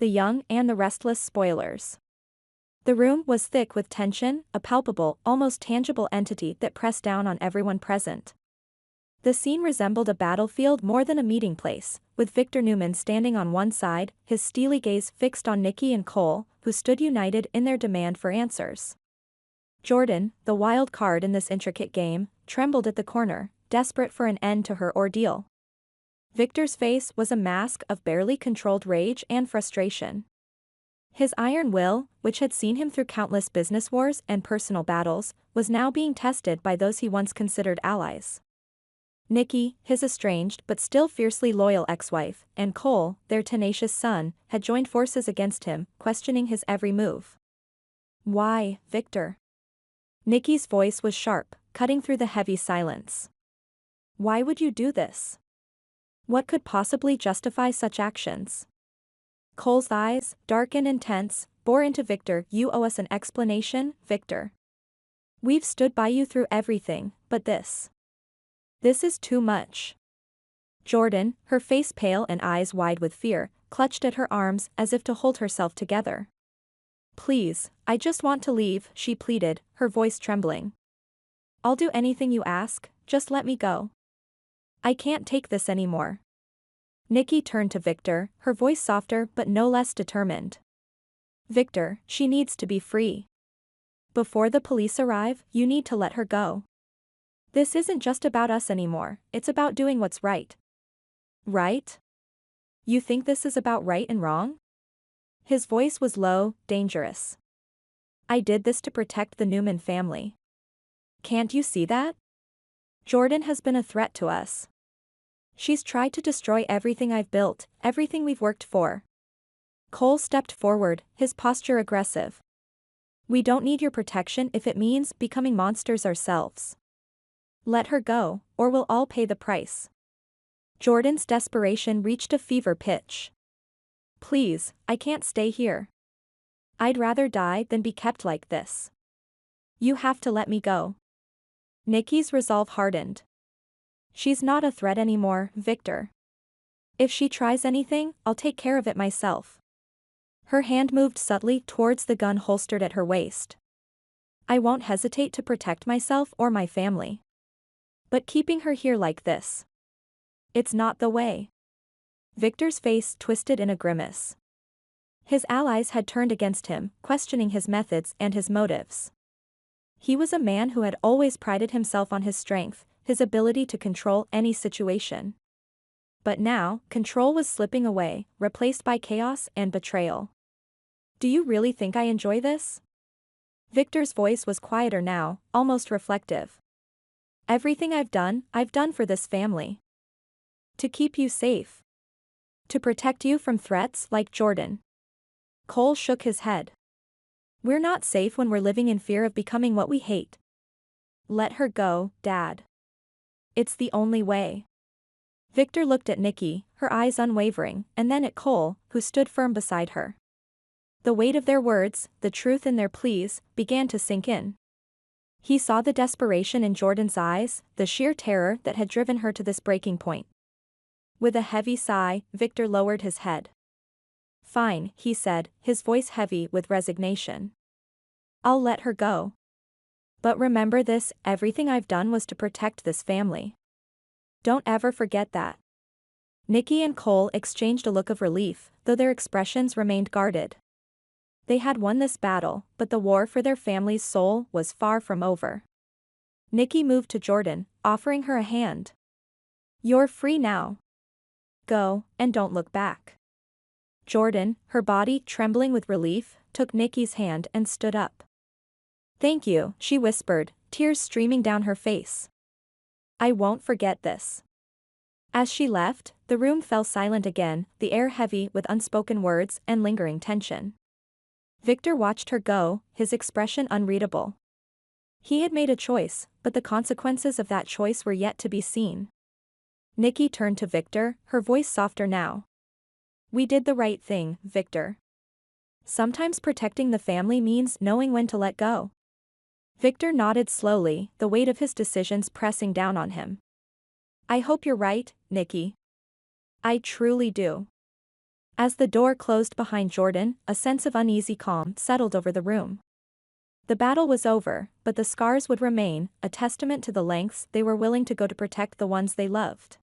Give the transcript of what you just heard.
the young and the restless spoilers. The room was thick with tension, a palpable, almost tangible entity that pressed down on everyone present. The scene resembled a battlefield more than a meeting place, with Victor Newman standing on one side, his steely gaze fixed on Nikki and Cole, who stood united in their demand for answers. Jordan, the wild card in this intricate game, trembled at the corner, desperate for an end to her ordeal. Victor's face was a mask of barely controlled rage and frustration. His iron will, which had seen him through countless business wars and personal battles, was now being tested by those he once considered allies. Nikki, his estranged but still fiercely loyal ex-wife, and Cole, their tenacious son, had joined forces against him, questioning his every move. Why, Victor? Nikki's voice was sharp, cutting through the heavy silence. Why would you do this? What could possibly justify such actions? Cole's eyes, dark and intense, bore into Victor. You owe us an explanation, Victor. We've stood by you through everything, but this is too much. Jordan, her face pale and eyes wide with fear, clutched at her arms as if to hold herself together. Please, I just want to leave, she pleaded, her voice trembling. I'll do anything you ask, just let me go. I can't take this anymore. Nikki turned to Victor, her voice softer but no less determined. Victor, she needs to be free. Before the police arrive, you need to let her go. This isn't just about us anymore, it's about doing what's right. Right? You think this is about right and wrong? His voice was low, dangerous. I did this to protect the Newman family. Can't you see that? Jordan has been a threat to us. She's tried to destroy everything I've built, everything we've worked for. Cole stepped forward, his posture aggressive. We don't need your protection if it means becoming monsters ourselves. Let her go, or we'll all pay the price. Jordan's desperation reached a fever pitch. Please, I can't stay here. I'd rather die than be kept like this. You have to let me go. Nikki's resolve hardened. She's not a threat anymore, Victor. If she tries anything, I'll take care of it myself. Her hand moved subtly towards the gun holstered at her waist. I won't hesitate to protect myself or my family. But keeping her here like this, it's not the way. Victor's face twisted in a grimace. His allies had turned against him, questioning his methods and his motives. He was a man who had always prided himself on his strength, his ability to control any situation. But now, control was slipping away, replaced by chaos and betrayal. Do you really think I enjoy this? Victor's voice was quieter now, almost reflective. Everything I've done for this family. To keep you safe. To protect you from threats like Jordan. Cole shook his head. We're not safe when we're living in fear of becoming what we hate. Let her go, Dad. It's the only way. Victor looked at Nikki, her eyes unwavering, and then at Cole, who stood firm beside her. The weight of their words, the truth in their pleas, began to sink in. He saw the desperation in Jordan's eyes, the sheer terror that had driven her to this breaking point. With a heavy sigh, Victor lowered his head. Fine, he said, his voice heavy with resignation. I'll let her go. But remember this, everything I've done was to protect this family. Don't ever forget that. Nikki and Cole exchanged a look of relief, though their expressions remained guarded. They had won this battle, but the war for their family's soul was far from over. Nikki moved to Jordan, offering her a hand. You're free now. Go, and don't look back. Jordan, her body trembling with relief, took Nikki's hand and stood up. Thank you, she whispered, tears streaming down her face. I won't forget this. As she left, the room fell silent again, the air heavy with unspoken words and lingering tension. Victor watched her go, his expression unreadable. He had made a choice, but the consequences of that choice were yet to be seen. Nikki turned to Victor, her voice softer now. We did the right thing, Victor. Sometimes protecting the family means knowing when to let go. Victor nodded slowly, the weight of his decisions pressing down on him. I hope you're right, Nikki. I truly do. As the door closed behind Jordan, a sense of uneasy calm settled over the room. The battle was over, but the scars would remain, a testament to the lengths they were willing to go to protect the ones they loved.